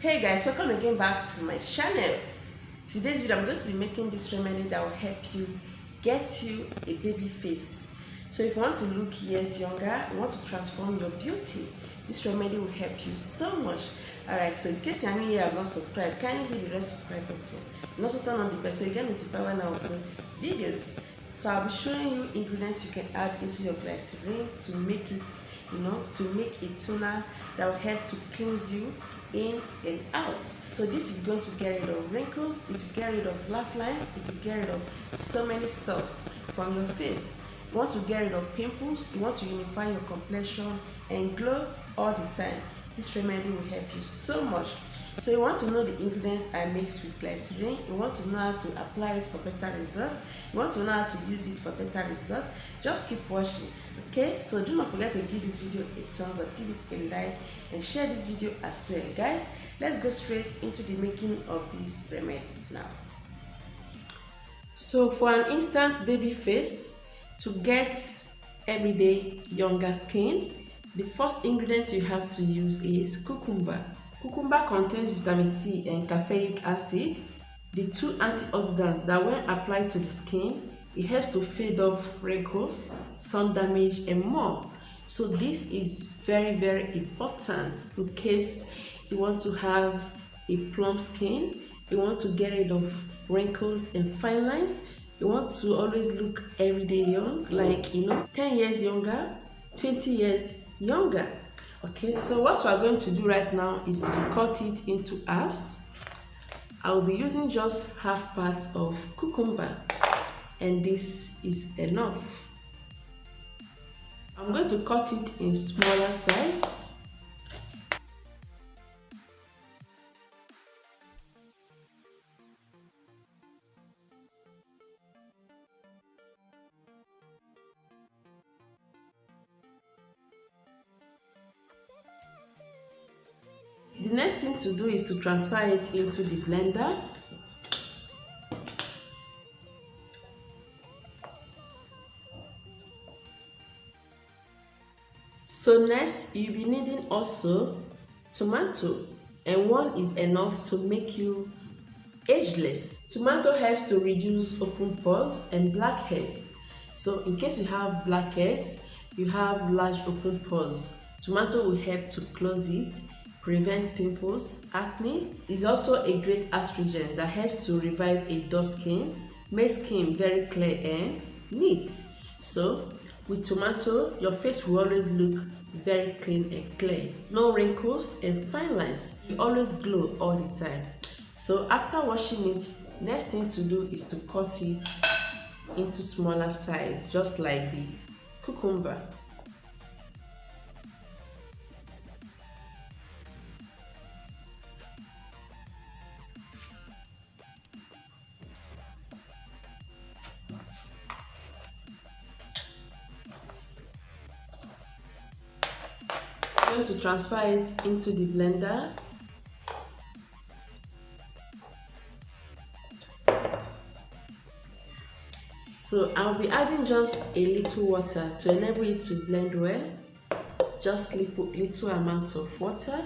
Hey guys, welcome again back to my channel. Today's video I'm going to be making this remedy that will help you get you a baby face. So if you want to look years younger, you want to transform your beauty, this remedy will help you so much. Alright, so in case you're new here and have not subscribed, kindly hit the red subscribe button and also turn on the bell so you get notified when I upload videos. So I'll be showing you ingredients you can add into your glycerin to make it, to make a toner that will help to cleanse you in and out. So this is going to get rid of wrinkles, it will get rid of laugh lines, it will get rid of so many stuffs from your face. You want to get rid of pimples, you want to unify your complexion and glow all the time. This remedy will help you so much. So you want to know the ingredients I mix with glycerin, you want to know how to apply it for better result, you want to know how to use it for better result, just keep watching. Okay, so do not forget to give this video a thumbs up, give it a like and share this video as well. Guys, let's go straight into the making of this remedy now. So for an instant baby face, to get everyday younger skin, the first ingredient you have to use is cucumber. Cucumber contains vitamin C and caffeic acid, the two antioxidants that when applied to the skin, it helps to fade off wrinkles, sun damage and more. So this is very important in case you want to have a plump skin, you want to get rid of wrinkles and fine lines, you want to always look everyday young, like 10 years younger, 20 years younger. Okay, so what we are going to do right now is to cut it into halves. I will be using just half part of cucumber and this is enough. I'm going to cut it in smaller size. The next thing to do is to transfer it into the blender. So next you'll be needing also tomato, and one is enough to make you ageless. Tomato helps to reduce open pores and blackheads. So in case you have blackheads, you have large open pores, tomato will help to close it, prevent pimples, acne. Is also a great astringent that helps to revive a dull skin, make skin very clear and neat. So with tomato, your face will always look very clean and clear, no wrinkles and fine lines, you always glow all the time. So after washing it, next thing to do is to cut it into smaller size, just like the cucumber. I'm going to transfer it into the blender. So I'll be adding just a little water to enable it to blend well. Just little amount of water.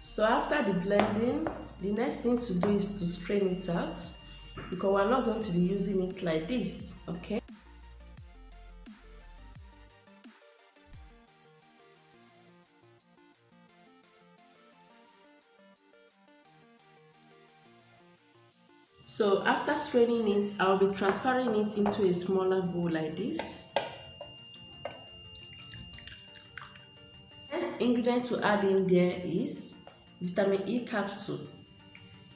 So after the blending, the next thing to do is to strain it out, because we're not going to be using it like this, okay? So after straining it, I'll be transferring it into a smaller bowl like this. Next ingredient to add in there is vitamin E capsule.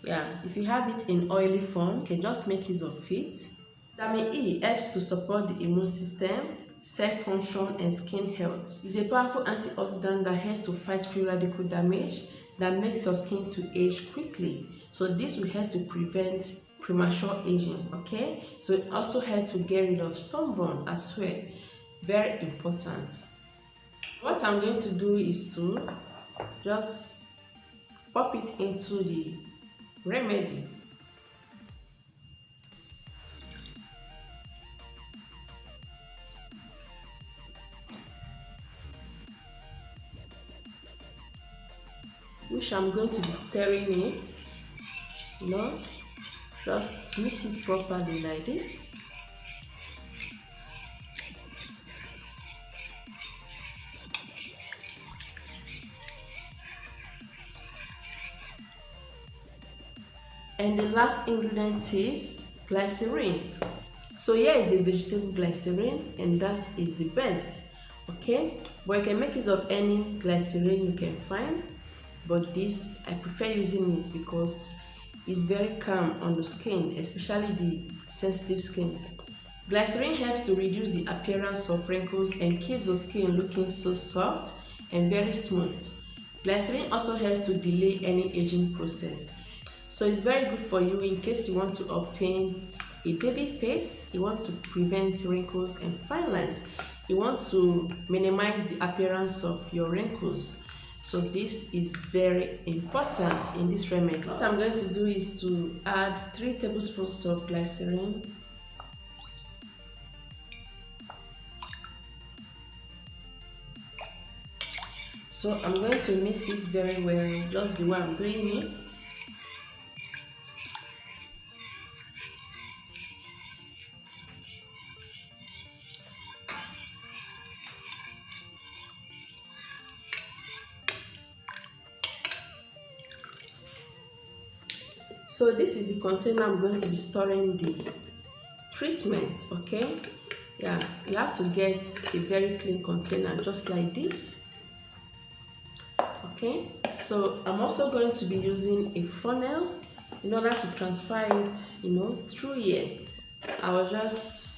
Yeah, if you have it in oily form, you can just make use of it. Vitamin E helps to support the immune system, cell function and skin health. It's a powerful antioxidant that helps to fight free radical damage that makes your skin to age quickly. So this will help to prevent premature aging, okay? So it also helps to get rid of sunburn as well. Very important. What I'm going to do is to just pop it into the remedy. which I'm going to be stirring it, you know, just mix it properly like this. And the last ingredient is glycerin. So here is the vegetable glycerin, and that is the best. Okay, but you can make use of any glycerin you can find, but this I prefer using it because it's very calm on the skin, especially the sensitive skin. Glycerin helps to reduce the appearance of wrinkles and keeps the skin looking so soft and very smooth. Glycerin also helps to delay any aging process. So it's very good for you in case you want to obtain a baby face, you want to prevent wrinkles and fine lines, you want to minimize the appearance of your wrinkles. So this is very important in this remedy. What I'm going to do is to add 3 tablespoons of glycerin. So I'm going to mix it very well, just the way I'm doing it. So this is the container I'm going to be storing the treatment, okay? Yeah, you have to get a very clean container just like this. Okay, so I'm also going to be using a funnel in order to transfer it, you know, through here. I will just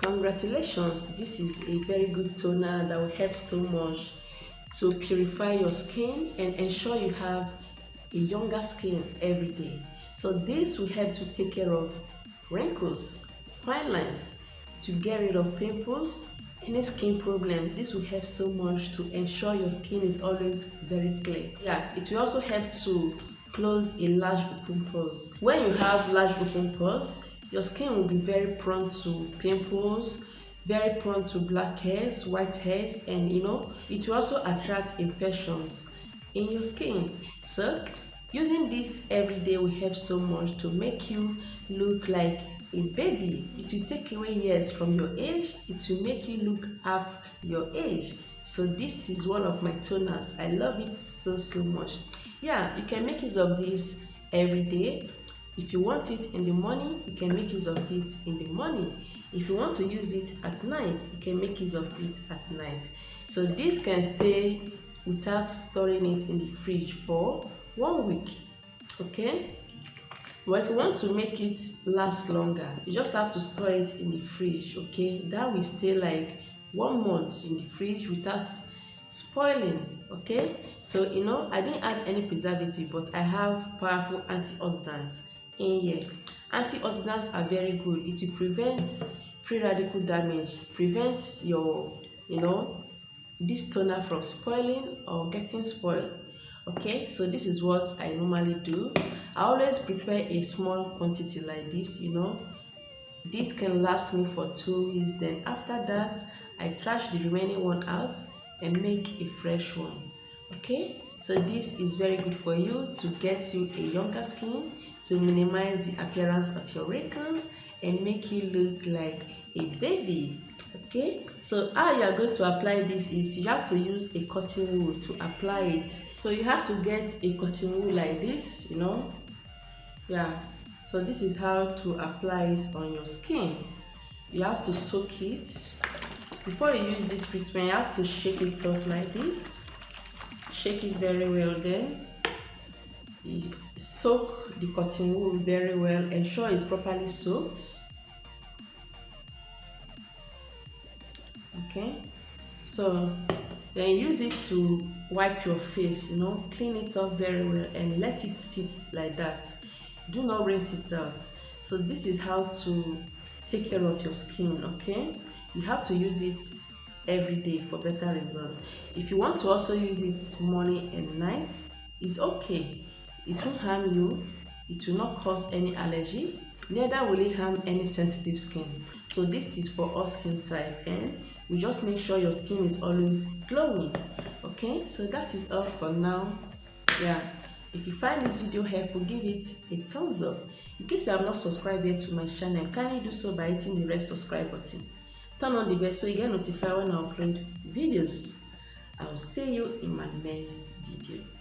Congratulations, this is a very good toner that will help so much to purify your skin and ensure you have a younger skin every day. So this will help to take care of wrinkles, fine lines, to get rid of pimples, any skin problems. This will help so much to ensure your skin is always very clear. Yeah, it will also help to close a large open pores. When you have large open pores, your skin will be very prone to pimples, very prone to black hairs, white hairs, and you know, it will also attract infections in your skin. So using this every day will help so much to make you look like a baby. It will take away years from your age. It will make you look half your age. So this is one of my toners. I love it so much. Yeah, you can make use of this every day. If you want it in the morning, you can make use of it in the morning. If you want to use it at night, you can make use of it at night. So this can stay without storing it in the fridge for 1 week. Okay? But if you want to make it last longer, you just have to store it in the fridge. Okay? That will stay like 1 month in the fridge without spoiling. Okay? So you know, I didn't add any preservative, but I have powerful antioxidants in here. Antioxidants are very good. It will prevent free radical damage, prevents your, you know, this toner from spoiling or getting spoiled. Okay, so this is what I normally do. I always prepare a small quantity like this, you know. This can last me for 2 weeks. Then after that, I trash the remaining one out and make a fresh one. Okay, so this is very good for you to get you a younger skin, to minimize the appearance of your wrinkles and make you look like a baby. Okay, so how you are going to apply this is you have to use a cotton wool to apply it. So you have to get a cotton wool like this, you know. Yeah, so this is how to apply it on your skin. You have to soak it. Before you use this treatment, you have to shake it up like this. Shake it very well. Then you soak the cotton wool very well. Ensure it's properly soaked. Okay, so then use it to wipe your face, you know, clean it up very well and let it sit like that. Do not rinse it out. So this is how to take care of your skin. Okay, you have to use it every day for better results. If you want to also use it morning and night, it's okay. It won't harm you, it will not cause any allergy, neither will it harm any sensitive skin. So this is for all skin type, and we just make sure your skin is always glowing. Okay, so that is all for now. Yeah, if you find this video helpful, give it a thumbs up. In case you have not subscribed yet to my channel, kindly do so by hitting the red subscribe button. Turn on the bell so you get notified when I upload videos. I will see you in my next video.